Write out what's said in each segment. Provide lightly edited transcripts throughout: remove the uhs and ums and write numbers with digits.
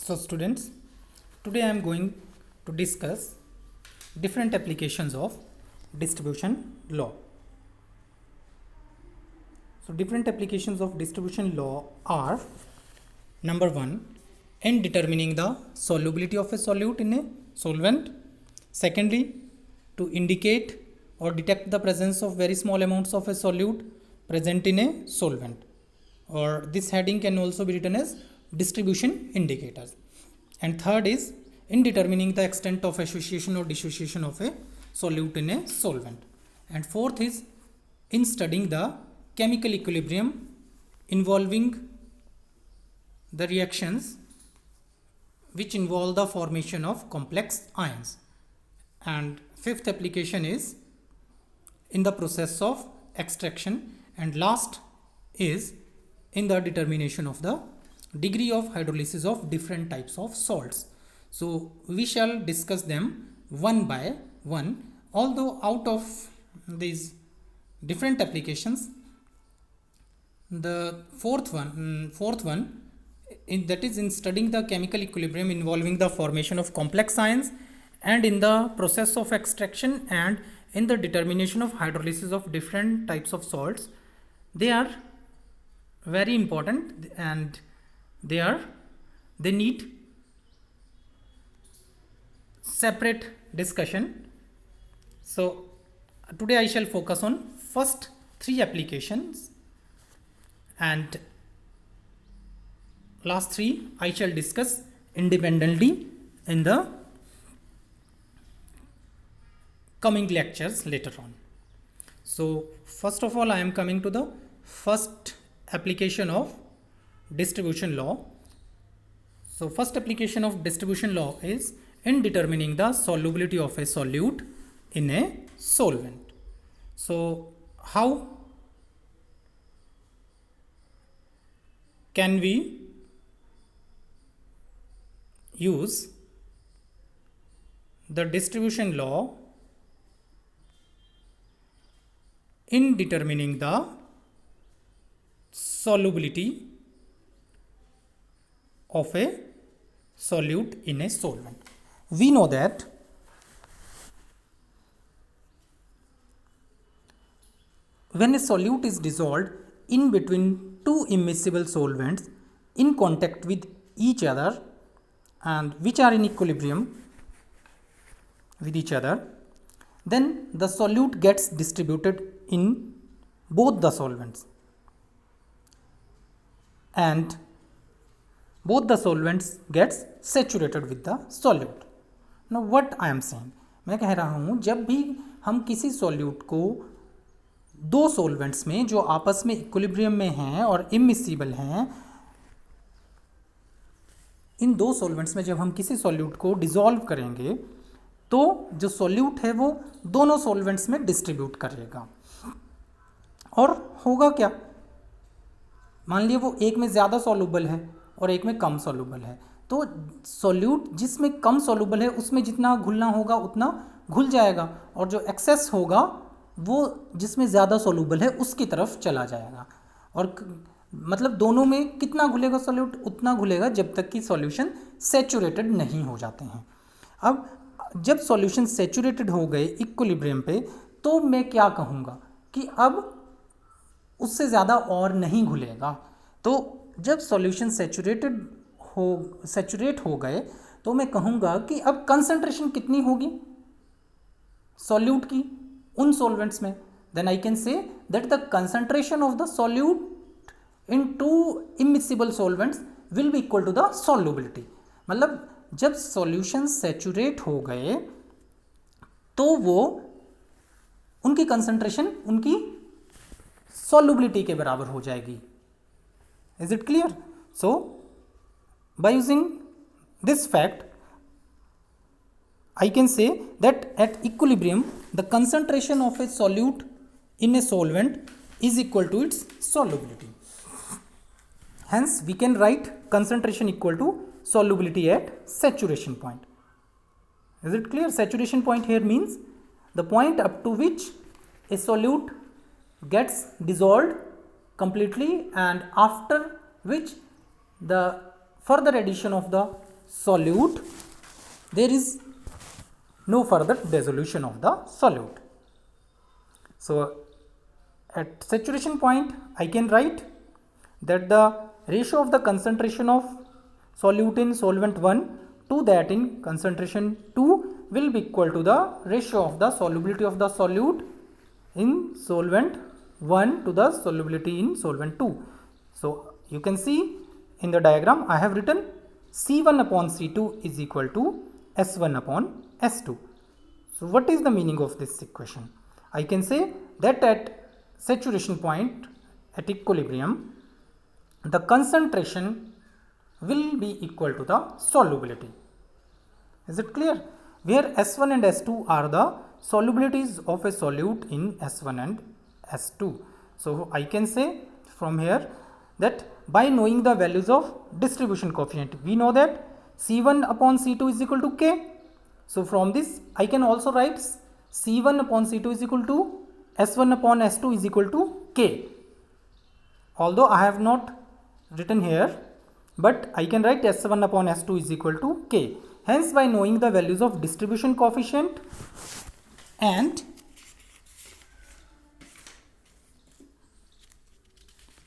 So students, today I am going to discuss different applications of distribution law. So different applications of distribution law are: number 1, in determining the solubility of a solute in a solvent. Secondly, to indicate or detect the presence of very small amounts of a solute present in a solvent, or this heading can also be written as distribution indicators. And third is in determining the extent of association or dissociation of a solute in a solvent. And fourth is in studying the chemical equilibrium involving the reactions which involve the formation of complex ions. And fifth application is in the process of extraction, and last is in the determination of the degree of hydrolysis of different types of salts. So we shall discuss them one by one, although out of these different applications, the fourth one that is in studying the chemical equilibrium involving the formation of complex ions, and in the process of extraction, and in the determination of hydrolysis of different types of salts. They are very important and they need separate discussion. So today I shall focus on first 3 applications, and last 3 I shall discuss independently in the coming lectures later on. So first of all, I am coming to the first application of distribution law. So first application of distribution law is in determining the solubility of a solute in a solvent. So how can we use the distribution law in determining the solubility of a solute in a solvent? We know that when a solute is dissolved in between two immiscible solvents in contact with each other and which are in equilibrium with each other, then the solute gets distributed in both the solvents, and both the solvents gets saturated with the solute. Now what I am saying, मैं कह रहा हूँ जब भी हम किसी solute को दो solvents में जो आपस में इक्विलिब्रियम में हैं और immiscible हैं, इन दो solvents में जब हम किसी solute को डिसॉल्व करेंगे तो जो solute है वो दोनों solvents में डिस्ट्रीब्यूट करेगा, और होगा क्या, मान लिया वो एक में ज़्यादा सॉल्युबल है और एक में कम सॉल्युबल है, तो सॉल्यूट जिसमें कम सॉल्युबल है उसमें जितना घुलना होगा उतना घुल जाएगा, और जो एक्सेस होगा वो जिसमें ज़्यादा सॉल्युबल है उसकी तरफ चला जाएगा, और मतलब दोनों में कितना घुलेगा सॉल्यूट, उतना घुलेगा जब तक कि सॉल्यूशन सैचुरेटेड नहीं हो जाते हैं। अब जब सॉल्यूशन सैचुरेटेड हो गए इक्विलिब्रियम पे, तो मैं क्या कहूँगा कि अब उससे ज़्यादा और नहीं घुलेगा। तो जब सॉल्यूशन सैचुरेट हो गए तो मैं कहूँगा कि अब कंसंट्रेशन कितनी होगी सॉल्यूट की उन सॉल्वेंट्स में, then I can say that the concentration of the solute in two immiscible solvents will be equal to the solubility. मतलब जब सॉल्यूशन सैचुरेट हो गए तो वो उनकी कंसंट्रेशन उनकी solubility के बराबर हो जाएगी। Is it clear? So by using this fact I can say that at equilibrium the concentration of a solute in a solvent is equal to its solubility. Hence we can write concentration equal to solubility at saturation point. Is it clear? Saturation point here means the point up to which a solute gets dissolved completely, and after which the further addition of the solute, there is no further dissolution of the solute. So at saturation point, I can write that the ratio of the concentration of solute in solvent 1 to that in concentration 2 will be equal to the ratio of the solubility of the solute in solvent 1 to the solubility in solvent 2. So you can see in the diagram I have written C1 upon C2 is equal to S1 upon S2. So what is the meaning of this equation? I can say that at saturation point, at equilibrium, the concentration will be equal to the solubility. Is it clear? Where S1 and S2 are the solubilities of a solute in S1 and S2. So I can say from here that by knowing the values of distribution coefficient, we know that C1 upon C2 is equal to K. So from this I can also write C1 upon C2 is equal to S1 upon S2 is equal to K. Although I have not written here, but I can write S1 upon S2 is equal to K. Hence, by knowing the values of distribution coefficient and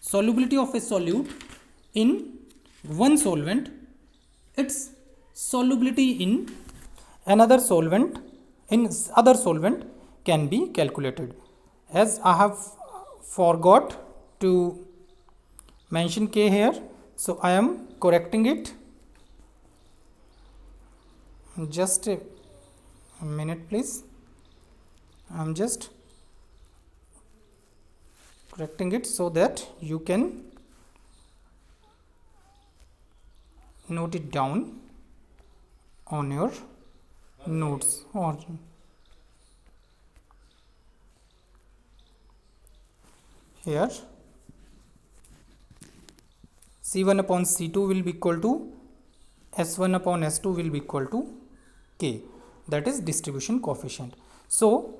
solubility of a solute in one solvent, its solubility in another solvent, in other solvent can be calculated. As I have forgot to mention K here, so I am correcting it. Just a minute please. I am just correcting it so that you can note it down on your notes. Or here C1 upon C2 will be equal to S1 upon S2 will be equal to K, that is distribution coefficient. So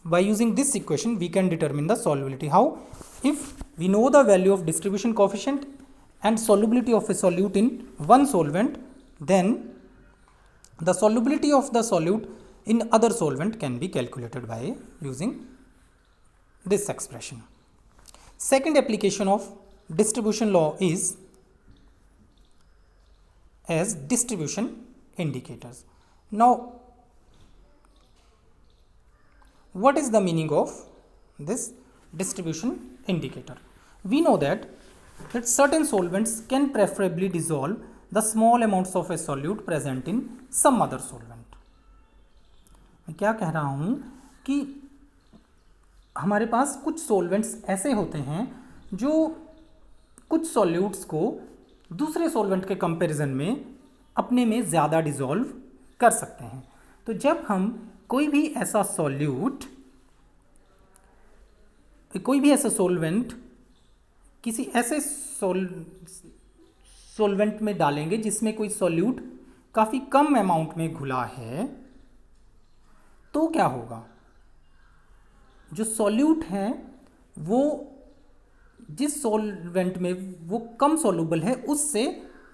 by using this equation we can determine the solubility. How? If we know the value of distribution coefficient and solubility of a solute in one solvent, then the solubility of the solute in other solvent can be calculated by using this expression. Second application of distribution law is as distribution indicators. Now, what is the meaning of this distribution indicator? We know that certain solvents can preferably dissolve the small amounts of a solute present in some other solvent. मैं क्या कह रहा हूँ कि हमारे पास कुछ solvents ऐसे होते हैं जो कुछ सॉल्यूट्स को दूसरे सॉल्वेंट के कंपैरिजन में अपने में ज़्यादा डिसॉल्व कर सकते हैं. तो जब हम कोई भी ऐसा सॉल्यूट, कोई भी ऐसा सॉल्वेंट किसी ऐसे सॉल्वेंट में डालेंगे जिसमें कोई सॉल्यूट काफ़ी कम अमाउंट में घुला है, तो क्या होगा? जो सॉल्यूट है वो जिस सॉल्वेंट में वो कम सॉल्युबल है उससे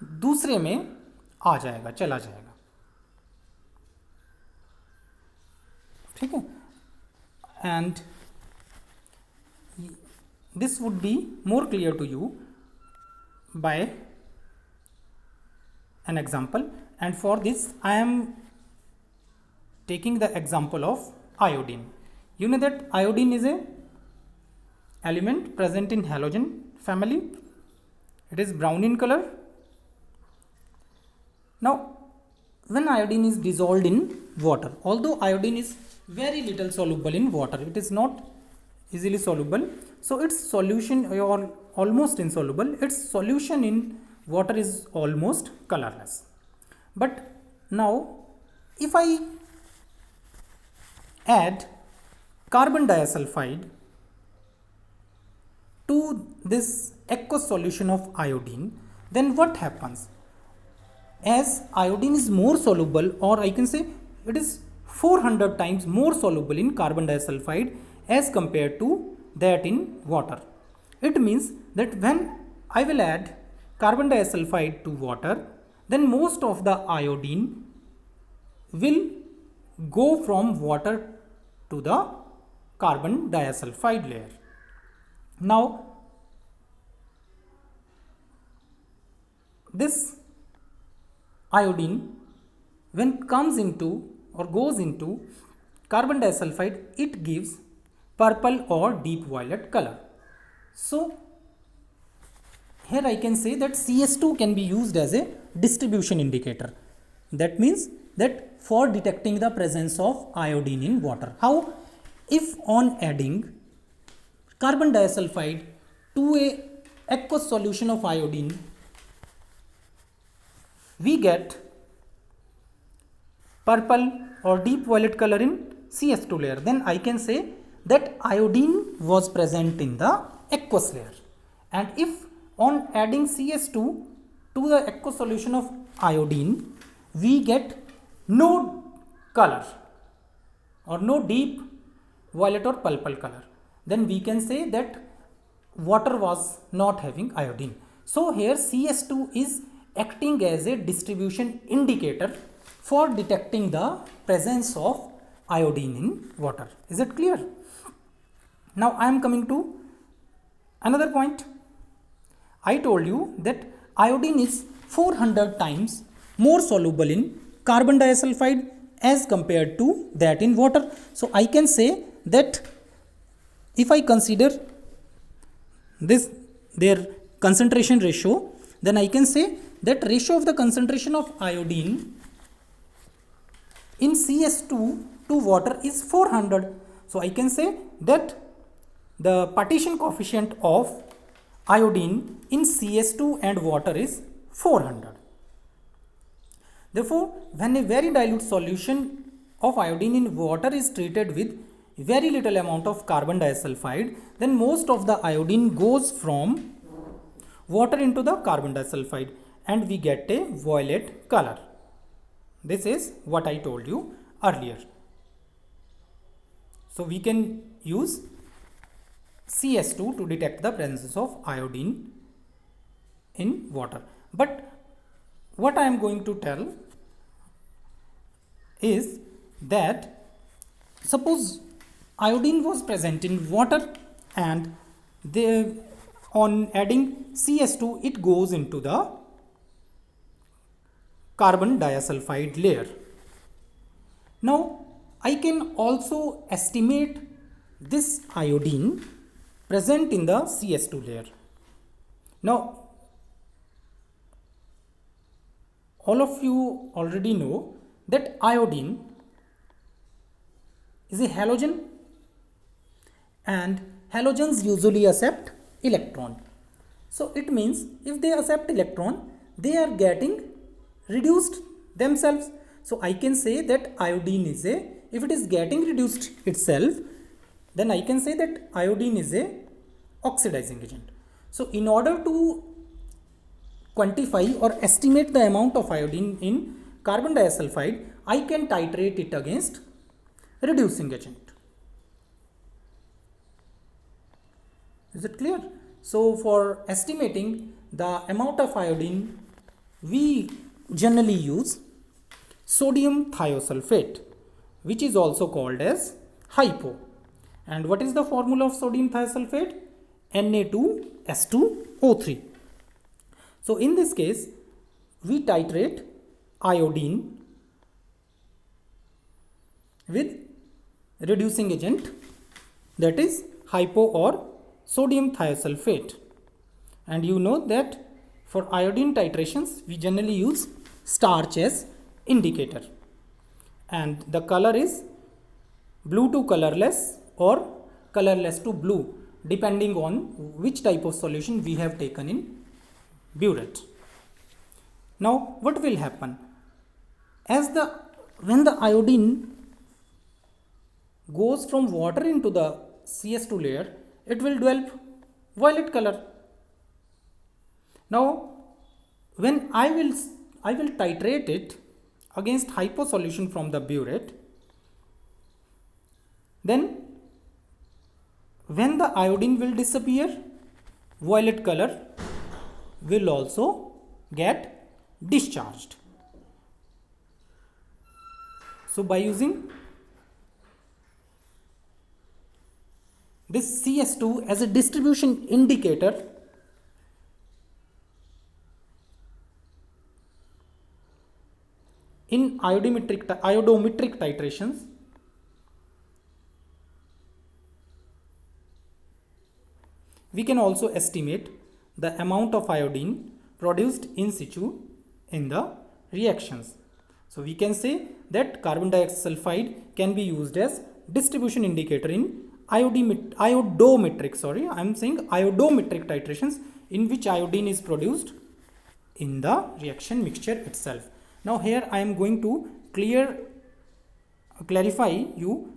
दूसरे में आ जाएगा, चला जाएगा. ठीक है. And this would be more clear to you by an example, and for this I am taking the example of iodine. You know that iodine is a element present in halogen family. It is brown in color. Now when iodine is dissolved in water, although iodine is very little soluble in water, it is not easily soluble, so its solution or almost insoluble, its solution in water is almost colorless. But now if I add carbon disulfide to this aqueous solution of iodine, then what happens? As iodine is more soluble, or I can say it is 400 times more soluble in carbon disulfide as compared to that in water. It means that when I will add carbon disulfide to water, then most of the iodine will go from water to the carbon disulfide layer. Now this iodine, when comes into or goes into carbon disulfide, it gives purple or deep violet color. So here I can say that CS2 can be used as a distribution indicator. That means that for detecting the presence of iodine in water. How? If on adding carbon disulfide to a aqueous solution of iodine, we get purple or deep violet color in CS2 layer, then I can say that iodine was present in the aqueous layer. And if on adding CS2 to the aqueous solution of iodine, we get no color or no deep violet or purple color, then we can say that water was not having iodine. So here CS2 is acting as a distribution indicator for detecting the presence of iodine in water. Is it clear? Now I am coming to another point. I told you that iodine is 400 times more soluble in carbon disulfide as compared to that in water. So I can say that if I consider this their concentration ratio, then I can say that ratio of the concentration of iodine in CS2 to water is 400. So I can say that the partition coefficient of iodine in CS2 and water is 400. Therefore, when a very dilute solution of iodine in water is treated with very little amount of carbon disulfide, then most of the iodine goes from water into the carbon disulfide and we get a violet color. This is what I told you earlier. So we can use CS2 to detect the presence of iodine in water. But what I am going to tell is that suppose iodine was present in water and on adding CS2 it goes into the carbon disulfide layer. Now I can also estimate this iodine present in the CS2 layer. Now all of you already know that iodine is a halogen and halogens usually accept electron. So it means if they accept electron, they are getting reduced themselves. So I can say that iodine is if it is getting reduced itself, then I can say that iodine is a oxidizing agent. So in order to quantify or estimate the amount of iodine in carbon disulfide, I can titrate it against reducing agent. Is it clear? So for estimating the amount of iodine, we generally use sodium thiosulfate, which is also called as hypo. And what is the formula of sodium thiosulfate? Na2S2O3. So in this case, we titrate iodine with reducing agent, that is hypo or sodium thiosulfate. And you know that for iodine titrations we generally use starch as indicator, and the color is blue to colorless or colorless to blue depending on which type of solution we have taken in burette. Now what will happen? When the iodine goes from water into the CS2 layer, it will develop violet color. Now when I will titrate it against hypo solution from the burette, then when the iodine will disappear, violet color will also get discharged. So by using this CS2 as a distribution indicator, in iodometric titrations, we can also estimate the amount of iodine produced in situ in the reactions. So we can say that carbon dioxide sulfide can be used as distribution indicator in iodometric titrations, in which iodine is produced in the reaction mixture itself. Now here I am going to clarify you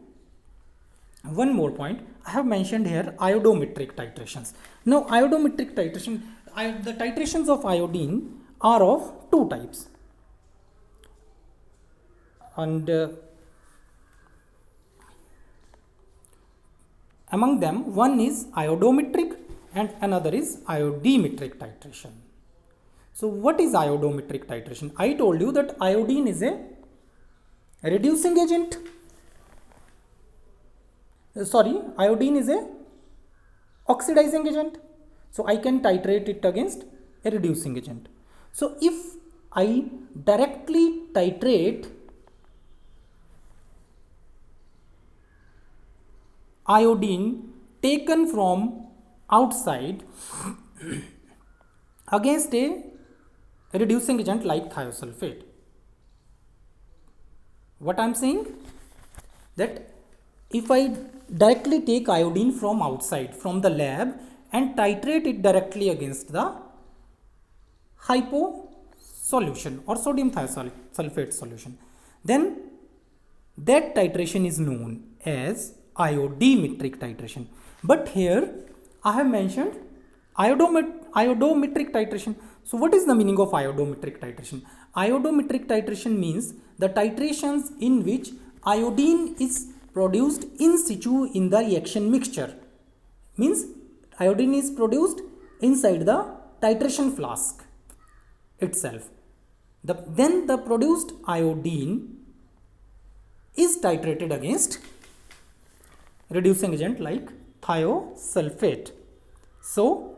one more point. I have mentioned here iodometric titrations. Now iodometric titration, the titrations of iodine are of two types, and among them one is iodometric and another is iodimetric titration. So what is iodometric titration? I told you that iodine is a reducing agent. Iodine is a oxidizing agent. So I can titrate it against a reducing agent. So if I directly titrate iodine taken from outside against a reducing agent like thiosulfate, what I am saying, that if I directly take iodine from outside, from the lab, and titrate it directly against the hypo solution or sodium thiosulfate solution, then that titration is known as iodimetric titration. But here I have mentioned iodometric titration. So what is the meaning of iodometric titration? Iodometric titration means the titrations in which iodine is produced in situ in the reaction mixture. Means iodine is produced inside the titration flask itself. Then the produced iodine is titrated against reducing agent like thiosulfate. So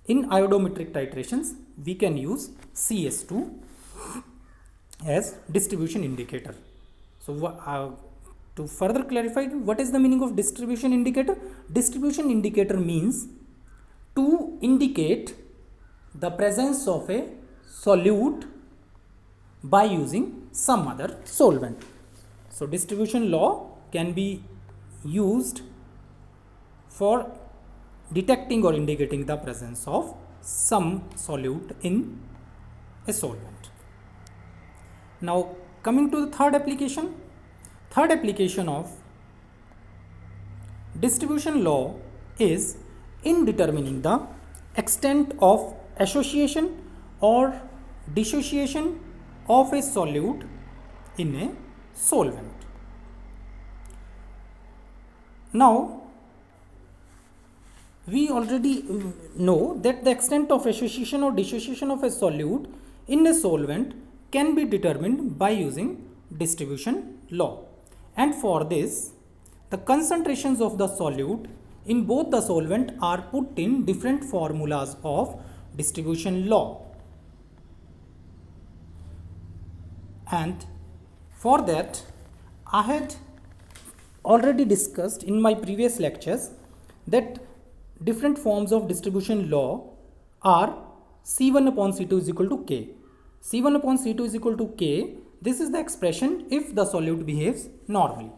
in iodometric titrations we can use CS2 as distribution indicator. So to further clarify, what is the meaning of distribution indicator? Distribution indicator means to indicate the presence of a solute by using some other solvent. So distribution law can be used for detecting or indicating the presence of some solute in a solvent. Now coming to the third application of distribution law is in determining the extent of association or dissociation of a solute in a solvent. Now we already know that the extent of association or dissociation of a solute in a solvent can be determined by using distribution law, and for this the concentrations of the solute in both the solvent are put in different formulas of distribution law. And for that I had already discussed in my previous lectures that different forms of distribution law are C1 upon C2 is equal to K. C1 upon C2 is equal to K. This is the expression if the solute behaves normally.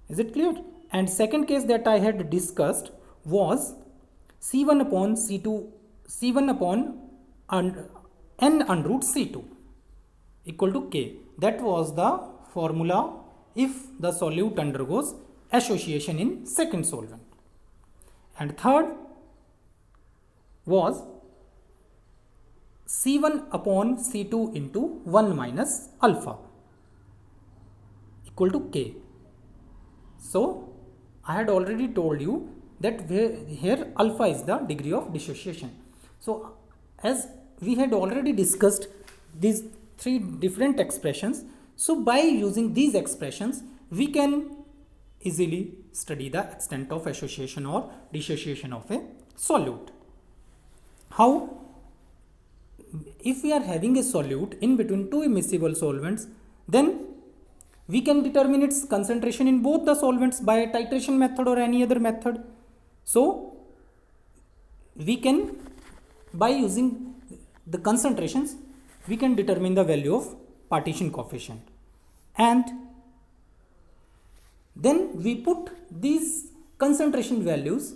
Is it clear? And second case that I had discussed was C1 upon C2, C1 upon N under root C2 equal to K. That was the formula if the solute undergoes association in second solvent. And third was C1 upon C2 into 1 minus alpha equal to K. So I had already told you that here alpha is the degree of dissociation. So as we had already discussed these three different expressions, so by using these expressions we can easily study the extent of association or dissociation of a solute. How? If we are having a solute in between two immiscible solvents, then we can determine its concentration in both the solvents by a titration method or any other method. So we can, by using the concentrations, we can determine the value of partition coefficient, and then we put these concentration values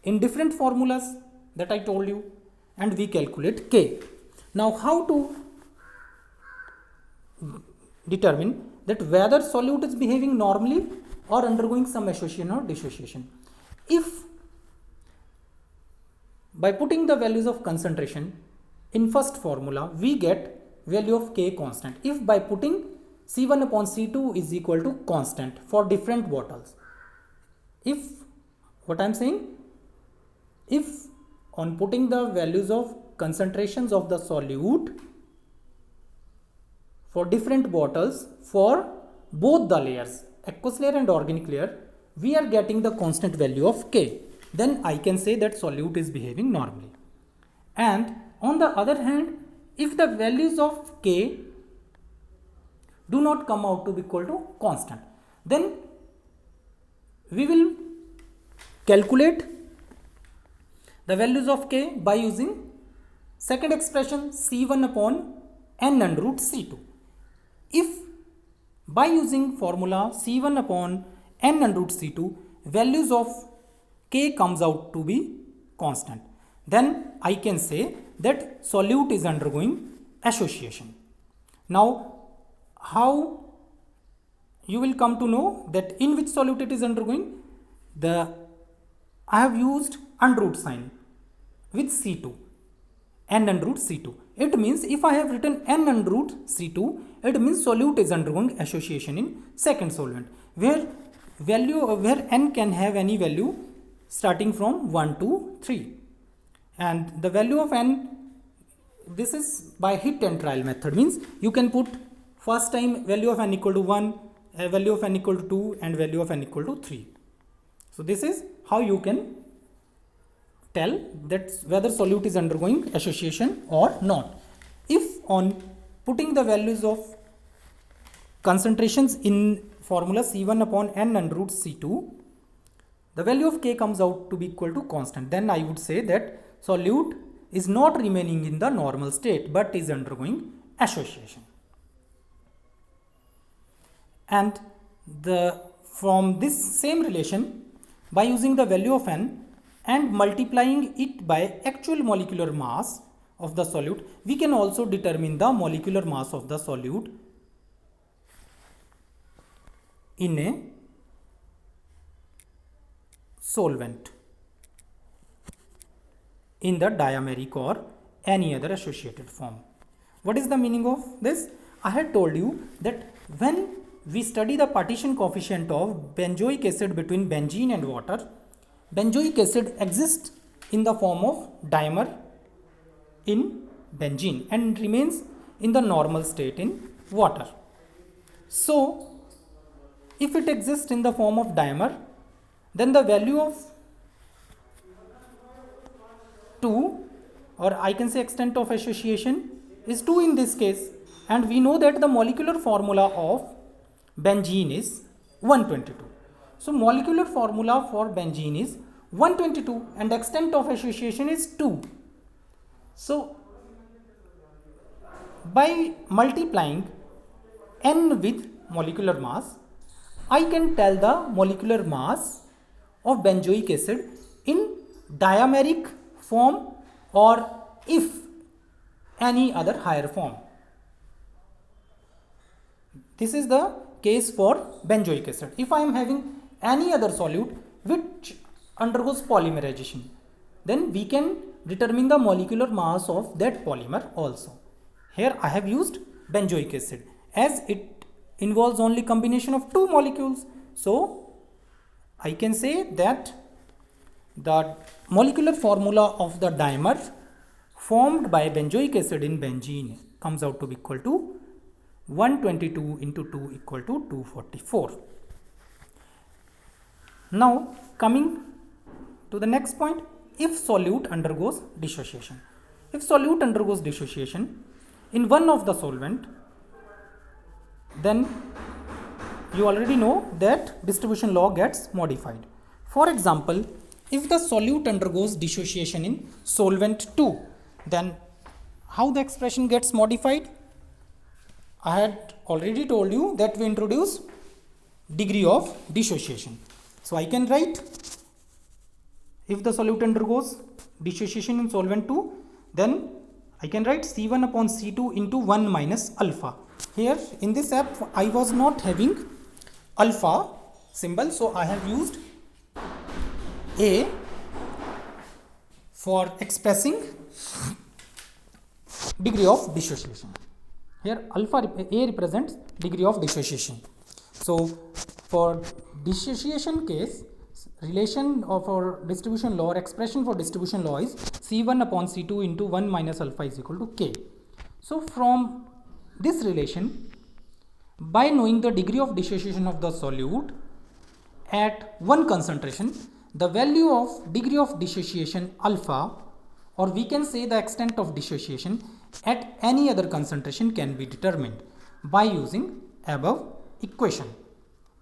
in different formulas that I told you, and we calculate K. Now how to determine that whether solute is behaving normally or undergoing some association or dissociation? If by putting the values of concentration in first formula we get value of K constant, if by putting C1 upon C2 is equal to constant for different bottles, if what I am saying, if on putting the values of concentrations of the solute for different bottles for both the layers, aqueous layer and organic layer, we are getting the constant value of K, then I can say that solute is behaving normally. And on the other hand, if the values of K do not come out to be equal to constant, then we will calculate the values of K by using second expression C1 upon n under root C2. If by using formula C1 upon n under root C2 values of K comes out to be constant, then I can say that solute is undergoing association. Now how you will come to know that in which solute it is undergoing? I have used under root sign with C2, n under root C2. It means if I have written n under root C2, it means solute is undergoing association in second solvent, where n can have any value starting from 1 to 3, and the value of n, this is by hit and trial method, means you can put first time value of n equal to 1, value of n equal to 2 and value of n equal to 3. So this is how you can tell that whether solute is undergoing association or not. If on putting the values of concentrations in formula C1 upon n under root C2, the value of K comes out to be equal to constant, then I would say that solute is not remaining in the normal state but is undergoing association. And from this same relation, by using the value of n and multiplying it by actual molecular mass of the solute, we can also determine the molecular mass of the solute in a solvent in the diameric or any other associated form. What is the meaning of this? I had told you that when we study the partition coefficient of benzoic acid between benzene and water, benzoic acid exists in the form of dimer in benzene and remains in the normal state in water. So if it exists in the form of dimer, then the value of 2, or I can say extent of association, is 2 in this case, and we know that the molecular formula of benzene is 122. So molecular formula for benzene is 122 and extent of association is 2. So by multiplying n with molecular mass, I can tell the molecular mass of benzoic acid in diameric form or if any other higher form. This is the case for benzoic acid. If I am having any other solute which undergoes polymerization, then we can determine the molecular mass of that polymer also. Here I have used benzoic acid as it involves only combination of two molecules. So I can say that the molecular formula of the dimer formed by benzoic acid in benzene comes out to be equal to 122 into 2 equal to 244. Now coming to the next point, if solute undergoes dissociation. If solute undergoes dissociation in one of the solvent, then you already know that distribution law gets modified. For example, if the solute undergoes dissociation in solvent 2, then how the expression gets modified? I had already told you that we introduce degree of dissociation. So I can write, if the solute undergoes dissociation in solvent 2, then I can write C1 upon C2 into 1 minus alpha. Here in this app I was not having alpha symbol, so I have used A for expressing degree of dissociation. Here alpha A represents degree of dissociation. So for dissociation case, relation of our distribution law or expression for distribution law is C1 upon C2 into 1 minus alpha is equal to K. So from this relation, by knowing the degree of dissociation of the solute at one concentration, the value of degree of dissociation alpha, or we can say the extent of dissociation at any other concentration, can be determined by using above equation,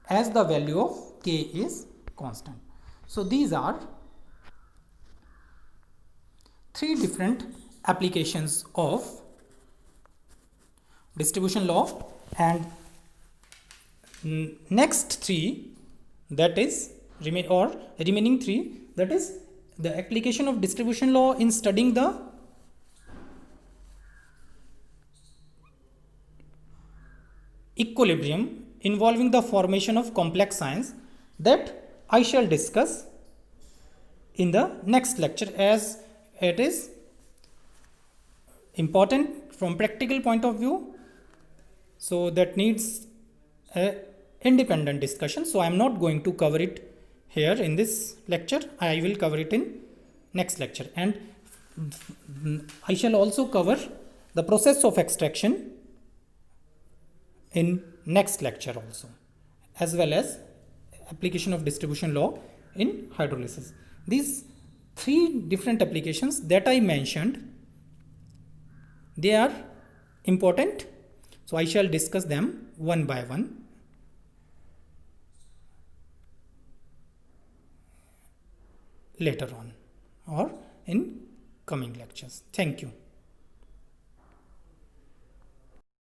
as the value of K is constant. So these are three different applications of distribution law, and next three, that is remaining three, that is the application of distribution law in studying the equilibrium involving the formation of complex ions, that I shall discuss in the next lecture, as it is important from practical point of view, so that needs a independent discussion. So I am not going to cover it here in this lecture. I will cover it in next lecture, and I shall also cover the process of extraction in next lecture also, as well as application of distribution law in hydrolysis. These three different applications that I mentioned, they are important, so I shall discuss them one by one later on or in coming lectures. Thank you.